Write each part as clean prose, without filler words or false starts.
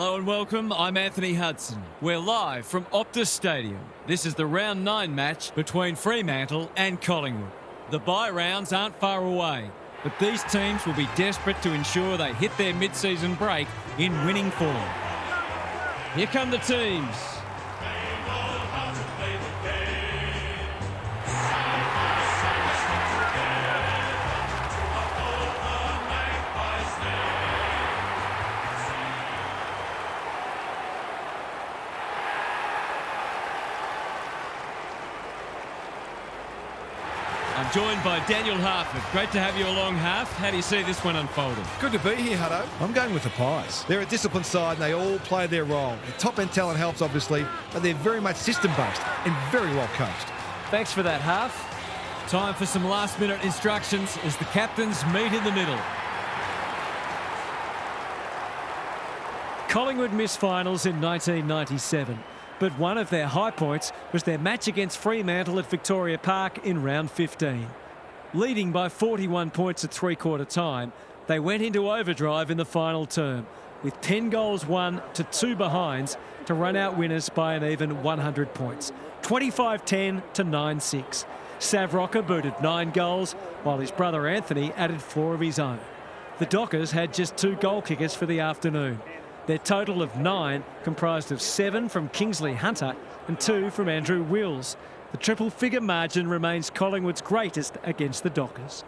Hello and welcome, I'm Anthony Hudson. We're live from Optus Stadium. This is the round 9 match between Fremantle and Collingwood. The bye rounds aren't far away, but these teams will be desperate to ensure they hit their mid-season break in winning form. Here come the teams. I'm joined by Daniel Harford. Great to have you along, Harf. How do you see this one unfolding? Good to be here, Hutto. I'm going with the Pies. They're a disciplined side and they all play their role. The top-end talent helps, obviously, but they're very much system-based and very well coached. Thanks for that, Harf. Time for some last-minute instructions as the captains meet in the middle. Collingwood missed finals in 1997. But one of their high points was their match against Fremantle at Victoria Park in round 15. Leading by 41 points at three-quarter time, they went into overdrive in the final term, with 10 goals won to 2 behinds to run out winners by an even 100 points. 25-10 to 9-6. Sav Rocker booted 9 goals, while his brother Anthony added 4 of his own. The Dockers had just 2 goal kickers for the afternoon. Their total of 9 comprised of 7 from Kingsley Hunter and 2 from Andrew Wills. The triple-figure margin remains Collingwood's greatest against the Dockers.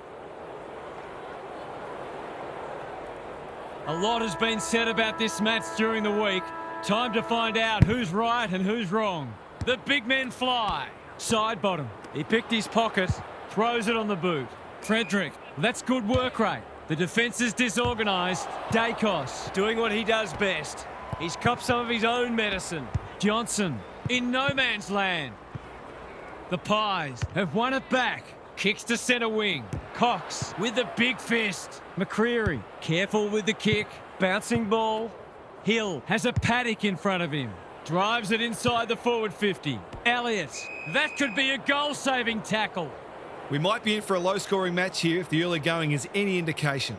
A lot has been said about this match during the week. Time to find out who's right and who's wrong. The big men fly. Side bottom. He picked his pocket, throws it on the boot. Frederick, that's good work rate. The defence is disorganised. Dacos doing what he does best. He's copped some of his own medicine. Johnson in no man's land. The Pies have won it back. Kicks to centre wing. Cox with the big fist. McCreery careful with the kick. Bouncing ball. Hill has a paddock in front of him. Drives it inside the forward 50. Elliott, that could be a goal-saving tackle. We might be in for a low-scoring match here if the early going is any indication.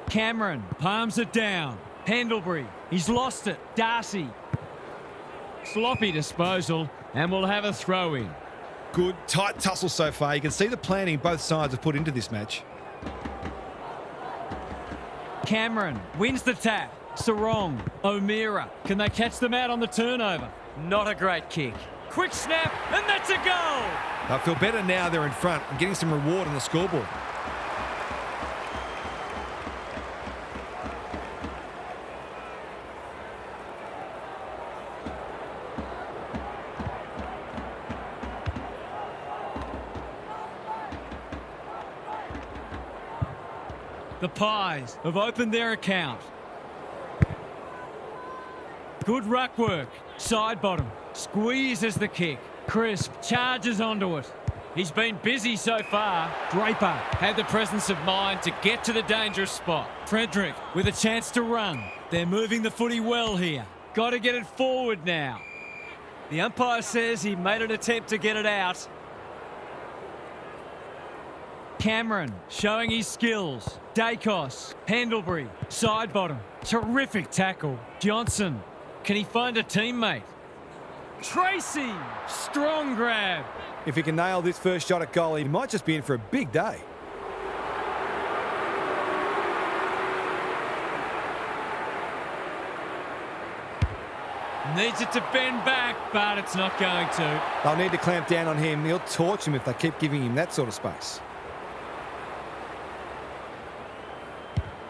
Cameron palms it down. Pendlebury, he's lost it. Darcy. Sloppy disposal, and we'll have a throw-in. Good, tight tussle so far. You can see the planning both sides have put into this match. Cameron wins the tap. Sarong, O'Meara. Can they catch them out on the turnover? Not a great kick. Quick snap, and that's a goal! They'll feel better now they're in front and getting some reward on the scoreboard. The Pies have opened their account. Good ruck work. Side bottom. Squeezes the kick. Crisp charges onto it. He's been busy so far. Draper had the presence of mind to get to the dangerous spot. Frederick with a chance to run. They're moving the footy well here. Got to get it forward now. The umpire says he made an attempt to get it out. Cameron showing his skills. Dacos, Pendlebury, side bottom. Terrific tackle. Johnson, can he find a teammate? Tracy, strong grab. If he can nail this first shot at goal, he might just be in for a big day. Needs it to bend back, but it's not going to. They'll need to clamp down on him. He'll torch him if they keep giving him that sort of space.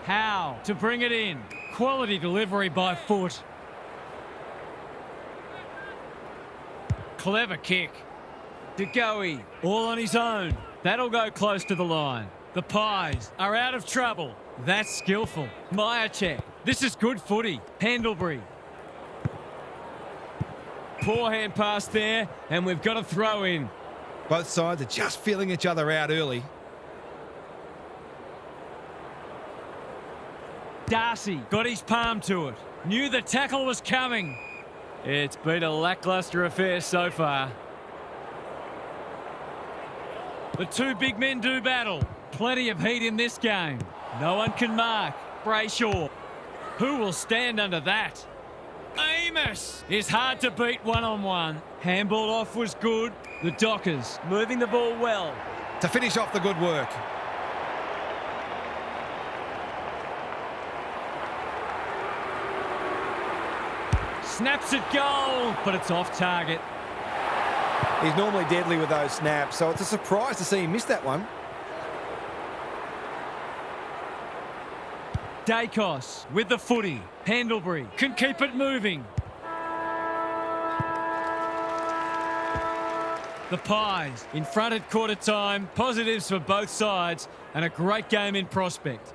Howe to bring it in. Quality delivery by foot. Clever kick. DeGoey, all on his own. That'll go close to the line. The Pies are out of trouble. That's skillful. Myercheck. This is good footy. Pendlebury. Poor hand pass there, and we've got a throw in. Both sides are just feeling each other out early. Darcy got his palm to it. Knew the tackle was coming. It's been a lacklustre affair so far. The two big men do battle. Plenty of heat in this game. No one can mark. Brayshaw. Who will stand under that? Amos is hard to beat one-on-one. Handball off was good. The Dockers moving the ball well. To finish off the good work. Snaps at goal, but it's off target. He's normally deadly with those snaps, so it's a surprise to see him miss that one. Dacos with the footy. Pendlebury can keep it moving. The Pies in front at quarter time. Positives for both sides and a great game in prospect.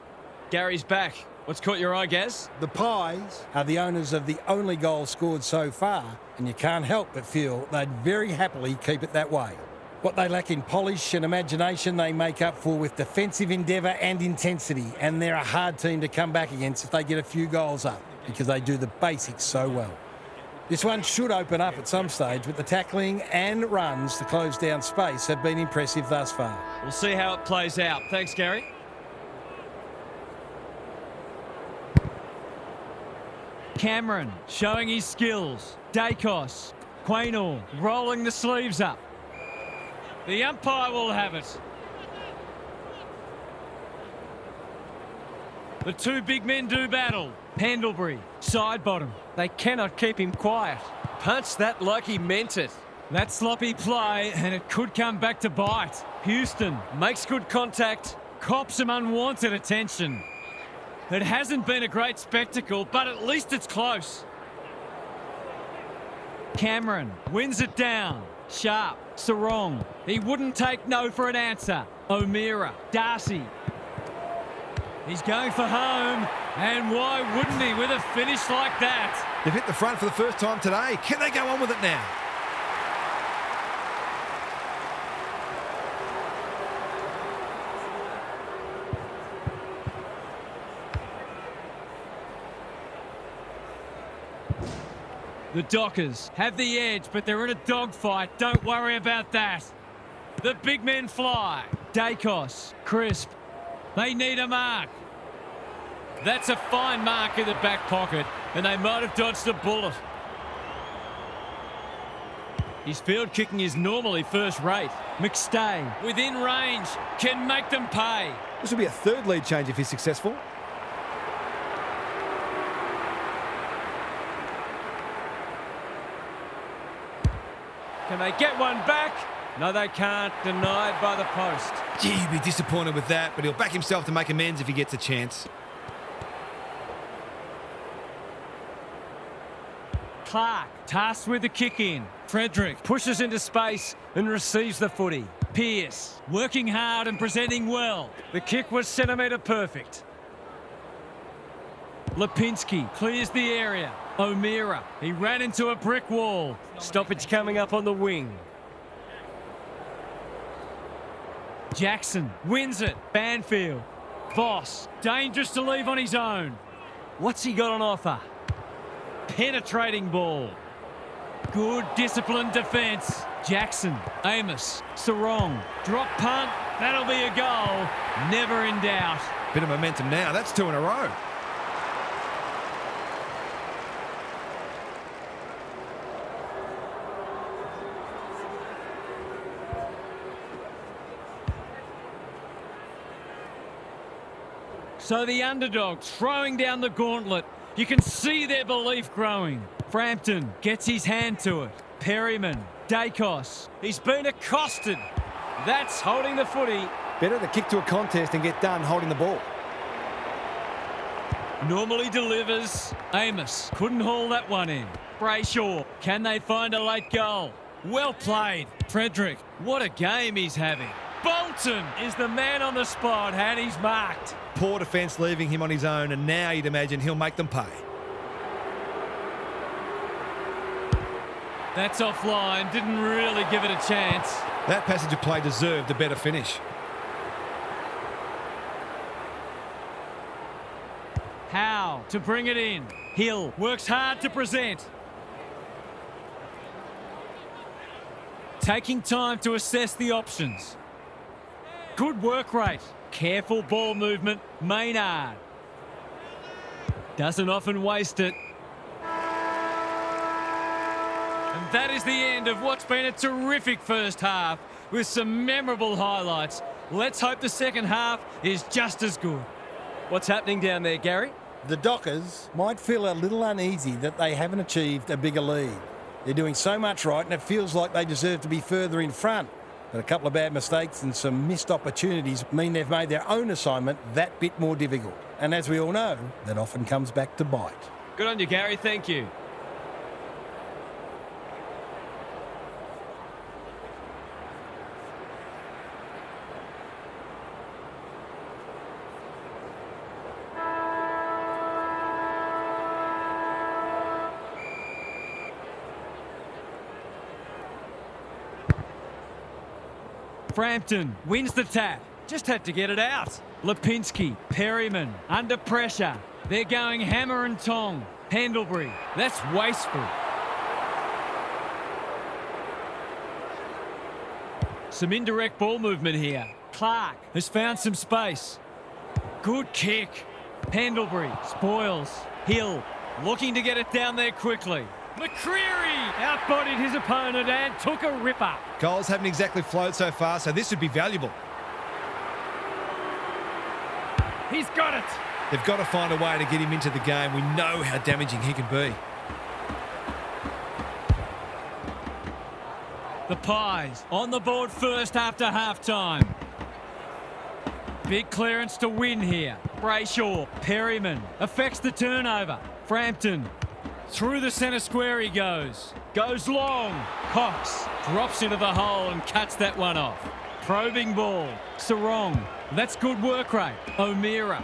Gary's back. What's caught your eye, Gaz? The Pies are the owners of the only goal scored so far, and you can't help but feel they'd very happily keep it that way. What they lack in polish and imagination, they make up for with defensive endeavour and intensity, and they're a hard team to come back against if they get a few goals up, because they do the basics so well. This one should open up at some stage, but the tackling and runs to close down space have been impressive thus far. We'll see how it plays out. Thanks, Gary. Cameron showing his skills. Dacos. Quaynor rolling the sleeves up. The umpire will have it. The two big men do battle. Pendlebury, side bottom. They cannot keep him quiet. Punched that like he meant it. That sloppy play, and it could come back to bite. Houston makes good contact, cops some unwanted attention. It hasn't been a great spectacle, but at least it's close. Cameron wins it down. Sharp, Sarong. He wouldn't take no for an answer. O'Meara, Darcy. He's going for home, and why wouldn't he with a finish like that? They've hit the front for the first time today. Can they go on with it now? The Dockers have the edge, but they're in a dogfight. Don't worry about that. The big men fly. Dacos, crisp. They need a mark. That's a fine mark in the back pocket, and they might have dodged a bullet. His field kicking is normally first rate. McStay, within range, can make them pay. This will be a third lead change if he's successful. Can they get one back? No, they can't. Denied by the post. Gee, he'd be disappointed with that, but he'll back himself to make amends if he gets a chance. Clark, tasked with the kick in. Frederick pushes into space and receives the footy. Pearce, working hard and presenting well. The kick was centimetre perfect. Lipinski clears the area. O'Meara, he ran into a brick wall. Stoppage coming up on the wing. Jackson wins it. Banfield. Voss, dangerous to leave on his own. What's he got on offer? Penetrating ball. Good disciplined defence. Jackson, Amos, Sarong. Drop punt. That'll be a goal. Never in doubt. Bit of momentum now. That's two in a row. So the underdog throwing down the gauntlet. You can see their belief growing. Frampton gets his hand to it. Perryman, Dacos. He's been accosted. That's holding the footy. Better to kick to a contest and get done holding the ball. Normally delivers. Amos couldn't haul that one in. Brayshaw, can they find a late goal? Well played. Frederick, what a game he's having. Bolton is the man on the spot, and he's marked. Poor defence leaving him on his own, and now you'd imagine he'll make them pay. That's offline. Didn't really give it a chance. That passage of play deserved a better finish. Howe to bring it in. Hill works hard to present. Taking time to assess the options. Good work rate. Careful ball movement. Maynard. Doesn't often waste it. And that is the end of what's been a terrific first half with some memorable highlights. Let's hope the second half is just as good. What's happening down there, Gary? The Dockers might feel a little uneasy that they haven't achieved a bigger lead. They're doing so much right and it feels like they deserve to be further in front. But a couple of bad mistakes and some missed opportunities mean they've made their own assignment that bit more difficult. And as we all know, that often comes back to bite. Good on you, Gary. Thank you. Frampton wins the tap. Just had to get it out. Lipinski, Perryman, under pressure. They're going hammer and tong. Pendlebury, that's wasteful. Some indirect ball movement here. Clark has found some space. Good kick. Pendlebury spoils. Hill looking to get it down there quickly. McCreary outbodied his opponent and took a ripper. Goals haven't exactly flowed so far, so this would be valuable. He's got it. They've got to find a way to get him into the game. We know how damaging he can be. The Pies on the board first after half-time. Big clearance to win here. Brayshaw, Perryman affects the turnover. Frampton through the centre square he goes. Goes long. Cox drops into the hole and cuts that one off. Probing ball. Sarong. That's good work rate. O'Meara.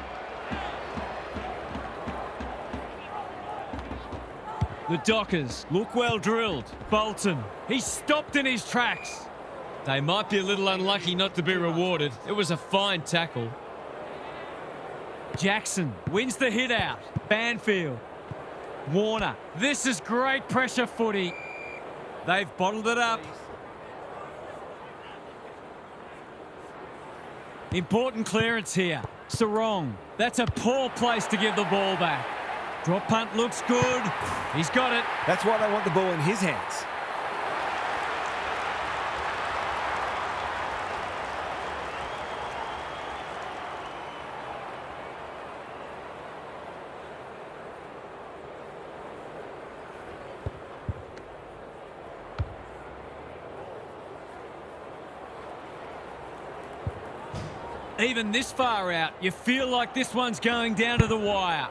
The Dockers look well drilled. Bolton. He's stopped in his tracks. They might be a little unlucky not to be rewarded. It was a fine tackle. Jackson wins the hit out. Banfield. Warner. This is great pressure footy. They've bottled it up. Important clearance here. Sarong. That's a poor place to give the ball back. Drop punt looks good. He's got it. That's why they want the ball in his hands. Even this far out, you feel like this one's going down to the wire.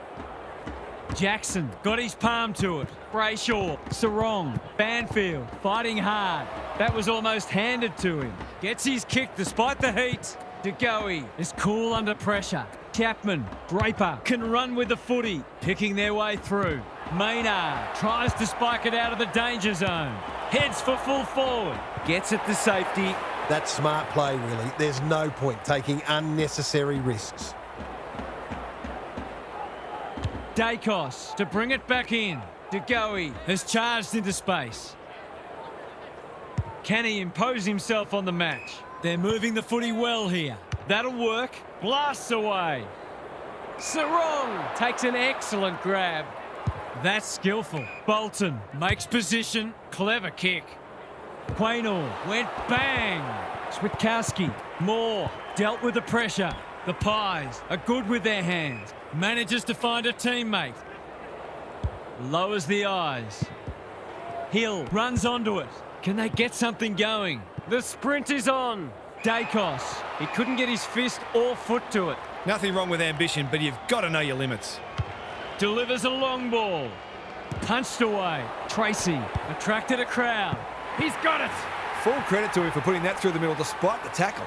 Jackson got his palm to it. Brayshaw, Sarong, Banfield fighting hard. That was almost handed to him. Gets his kick despite the heat. DeGoey is cool under pressure. Chapman, Draper can run with the footy, picking their way through. Maynard tries to spike it out of the danger zone. Heads for full forward. Gets it to safety. That's smart play, really. There's no point taking unnecessary risks. Dacos to bring it back in. DeGoey has charged into space. Can he impose himself on the match? They're moving the footy well here. That'll work. Blasts away. Sarong takes an excellent grab. That's skillful. Bolton makes position. Clever kick. Quaynor went bang. Switkowski, Moore, dealt with the pressure. The Pies are good with their hands. Manages to find a teammate. Lowers the eyes. Hill runs onto it. Can they get something going? The sprint is on. Dacos, he couldn't get his fist or foot to it. Nothing wrong with ambition, but you've got to know your limits. Delivers a long ball. Punched away. Tracy attracted a crowd. He's got it. Full credit to him for putting that through the middle despite the tackle.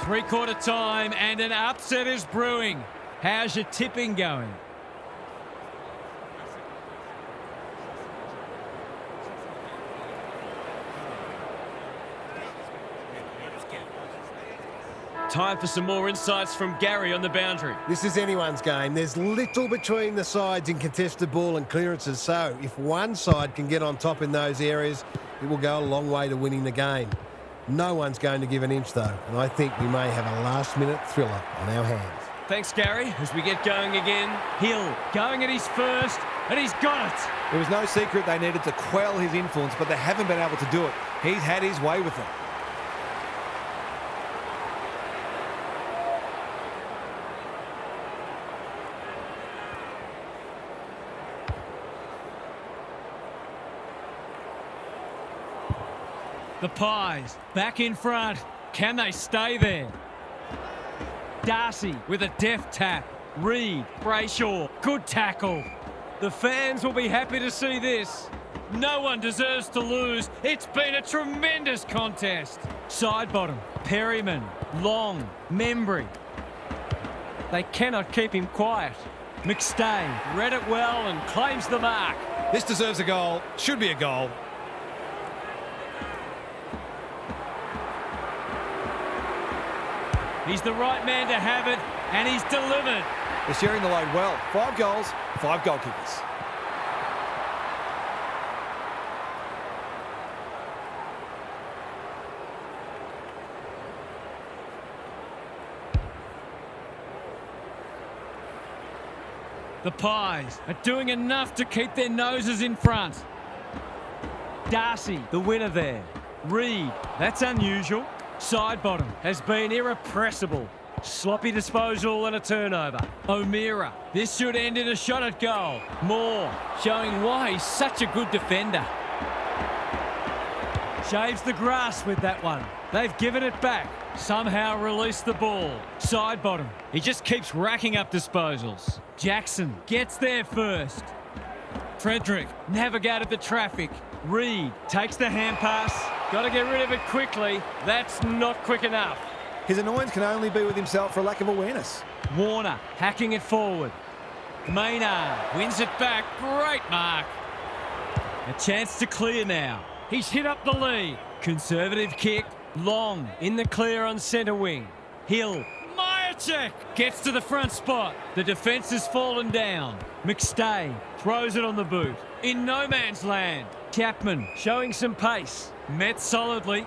Three-quarter time and an upset is brewing. How's your tipping going? Time for some more insights from Gary on the boundary. This is anyone's game. There's little between the sides in contested ball and clearances, so if one side can get on top in those areas, it will go a long way to winning the game. No one's going to give an inch, though, and I think we may have a last-minute thriller on our hands. Thanks, Gary. As we get going again, Hill going at his first, and he's got it. It was no secret they needed to quell his influence, but they haven't been able to do it. He's had his way with them. The Pies back in front. Can they stay there? Darcy with a deft tap. Reed, Brayshaw, good tackle. The fans will be happy to see this. No one deserves to lose. It's been a tremendous contest. Side bottom, Perryman, Long, Membry. They cannot keep him quiet. McStay read it well and claims the mark. This deserves a goal. Should be a goal. He's the right man to have it, and he's delivered. They're sharing the load well. 5 goals, 5 goal kickers. The Pies are doing enough to keep their noses in front. Darcy, the winner there. Reed, that's unusual. Side bottom has been irrepressible. Sloppy disposal and a turnover. O'Meara, this should end in a shot at goal. Moore, showing why he's such a good defender. Shaves the grass with that one. They've given it back. Somehow released the ball. Side bottom, he just keeps racking up disposals. Jackson gets there first. Frederick navigated the traffic. Reed takes the hand pass. Got to get rid of it quickly. That's not quick enough. His annoyance can only be with himself for a lack of awareness. Warner hacking it forward. Maynard wins it back. Great mark. A chance to clear now. He's hit up the lead. Conservative kick. Long in the clear on centre wing. Hill. Myercheck gets to the front spot. The defence has fallen down. McStay throws it on the boot. In no man's land. Chapman showing some pace. Met solidly.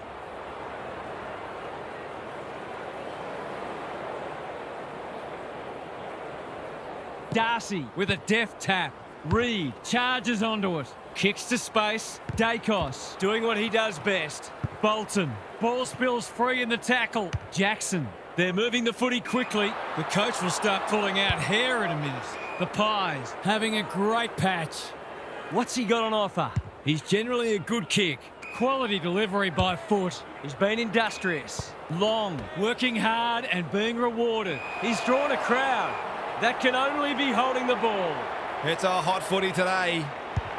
Darcy with a deft tap. Reed charges onto it. Kicks to space. Dacos doing what he does best. Bolton. Ball spills free in the tackle. Jackson. They're moving the footy quickly. The coach will start pulling out hair in a minute. The Pies having a great patch. What's he got on offer? He's generally a good kick. Quality delivery by foot. He's been industrious. Long, working hard and being rewarded. He's drawn a crowd. That can only be holding the ball. It's a hot footy today.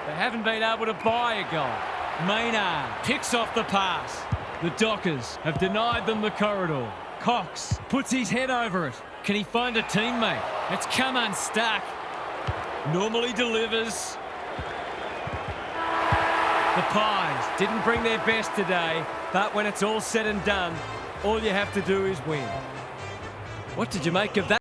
They haven't been able to buy a goal. Maynard picks off the pass. The Dockers have denied them the corridor. Cox puts his head over it. Can he find a teammate? It's come unstuck. Normally delivers. The Pies didn't bring their best today, but when it's all said and done, all you have to do is win. What did you make of that?